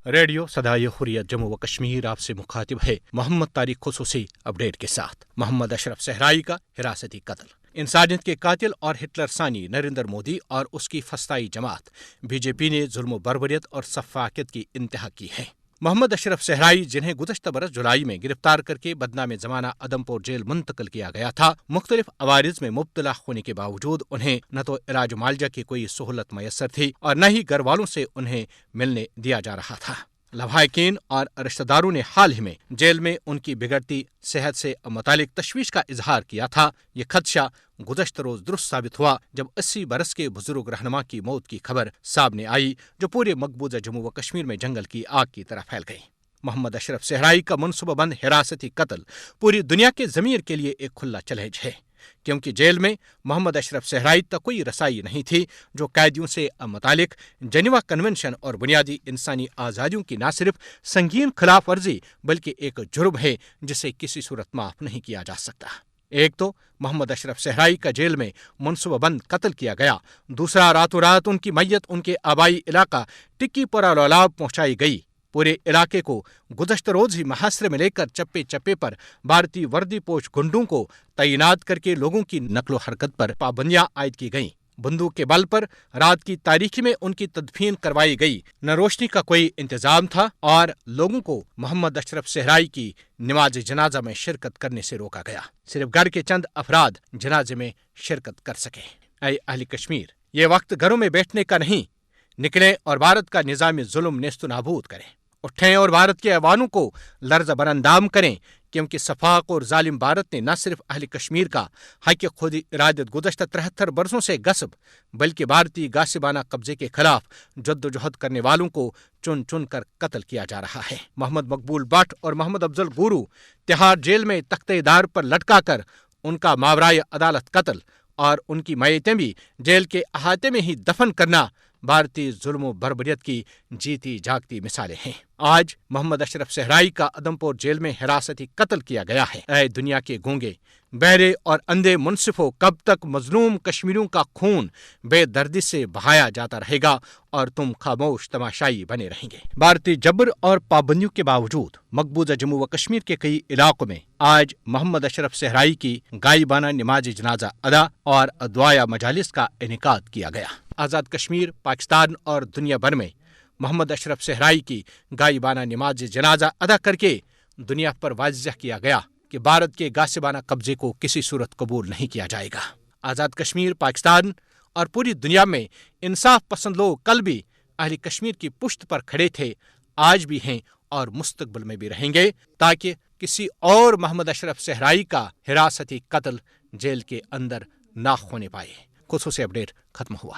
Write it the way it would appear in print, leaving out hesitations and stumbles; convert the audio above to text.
Radio صدائے حریت جموں و کشمیر آپ سے مخاطب ہے محمد طارق خصوصی اپڈیٹ کے ساتھ۔ محمد اشرف صحرائی کا حراستی قتل۔ انسانیت کے قاتل اور ہٹلر ثانی نریندر مودی اور اس کی فسطائی جماعت بی جے پی نے ظلم و بربریت اور سفاکت کی انتہا کی ہے۔ محمد اشرف صحرائی، جنہیں گزشتہ برس جولائی میں گرفتار کر کے بدنام زمانہ ادمپور جیل منتقل کیا گیا تھا، مختلف عوارض میں مبتلا ہونے کے باوجود انہیں نہ تو علاج معالجہ کی کوئی سہولت میسر تھی اور نہ ہی گھر والوں سے انہیں ملنے دیا جا رہا تھا۔ لواحقین اور رشتہ داروں نے حال ہی میں جیل میں ان کی بگڑتی صحت سے متعلق تشویش کا اظہار کیا تھا۔ یہ خدشہ گزشتہ روز درست ثابت ہوا جب 80 برس کے بزرگ رہنما کی موت کی خبر سامنے آئی، جو پورے مقبوضہ جموں و کشمیر میں جنگل کی آگ کی طرح پھیل گئی۔ محمد اشرف صحرائی کا منصوبہ بند حراستی قتل پوری دنیا کے ضمیر کے لیے ایک کھلا چیلنج ہے، کیونکہ جیل میں محمد اشرف صحرائی تک کوئی رسائی نہیں تھی، جو قیدیوں سے متعلق جنیوا کنونشن اور بنیادی انسانی آزادیوں کی نہ صرف سنگین خلاف ورزی بلکہ ایک جرم ہے جسے کسی صورت معاف نہیں کیا جا سکتا۔ ایک تو محمد اشرف صحرائی کا جیل میں منصوبہ بند قتل کیا گیا، دوسرا راتوں رات ان کی میت ان کے آبائی علاقہ ٹکی پورہ لولاب پہنچائی گئی۔ پورے علاقے کو گزشتہ روز ہی محاصرے میں لے کر چپے چپے پر بھارتی وردی پوش گنڈوں کو تعینات کر کے لوگوں کی نقل و حرکت پر پابندیاں عائد کی گئیں۔ بندوق کے بل پر رات کی تاریکی میں ان کی تدفین کروائی گئی۔ نہ روشنی کا کوئی انتظام تھا اور لوگوں کو محمد اشرف صحرائی کی نماز جنازہ میں شرکت کرنے سے روکا گیا۔ صرف گھر کے چند افراد جنازے میں شرکت کر سکے۔ اے اہل کشمیر، یہ وقت گھروں میں بیٹھنے کا نہیں، نکلیں اور بھارت کا نظام ظلم نیست و نابود کریں۔ اٹھیں اور بھارت کے ایوانوں کو لرزہ بر اندام کریں، کیونکہ سفاق اور ظالم بھارت نے نہ صرف اہل کشمیر کا حق خود ارادت گزشتہ 73 برسوں سے غصب، بلکہ بھارتی غاصبانہ قبضے کے خلاف جدوجہد کرنے والوں کو چن چن کر قتل کیا جا رہا ہے۔ محمد مقبول بٹ اور محمد افضل گورو تہاڑ جیل میں تختہ دار پر لٹکا کر ان کا ماورائے عدالت قتل اور ان کی میتیں بھی جیل کے احاطے میں ہی دفن کرنا بھارتی ظلم و بربریت کی جیتی جاگتی مثالیں ہیں۔ آج محمد اشرف صحرائی کا ادمپور جیل میں حراستی قتل کیا گیا ہے۔ اے دنیا کے گونگے، بہرے اور اندھے منصفوں، کب تک مظلوم کشمیریوں کا خون بے دردی سے بہایا جاتا رہے گا اور تم خاموش تماشائی بنے رہیں گے؟ بھارتی جبر اور پابندیوں کے باوجود مقبوضہ جموں و کشمیر کے کئی علاقوں میں آج محمد اشرف صحرائی کی غائبانہ نماز جنازہ ادا اور دعائیہ مجالس کا انعقاد کیا گیا۔ آزاد کشمیر، پاکستان اور دنیا بھر میں محمد اشرف صحرائی کی غائبانہ نماز جنازہ ادا کر کے دنیا پر واضح کیا گیا کہ بھارت کے غاصبانہ قبضے کو کسی صورت قبول نہیں کیا جائے گا۔ آزاد کشمیر، پاکستان اور پوری دنیا میں انصاف پسند لوگ کل بھی اہل کشمیر کی پشت پر کھڑے تھے، آج بھی ہیں اور مستقبل میں بھی رہیں گے، تاکہ کسی اور محمد اشرف صحرائی کا حراستی قتل جیل کے اندر نہ ہونے پائے۔ خصوصی اپڈیٹ ختم ہوا۔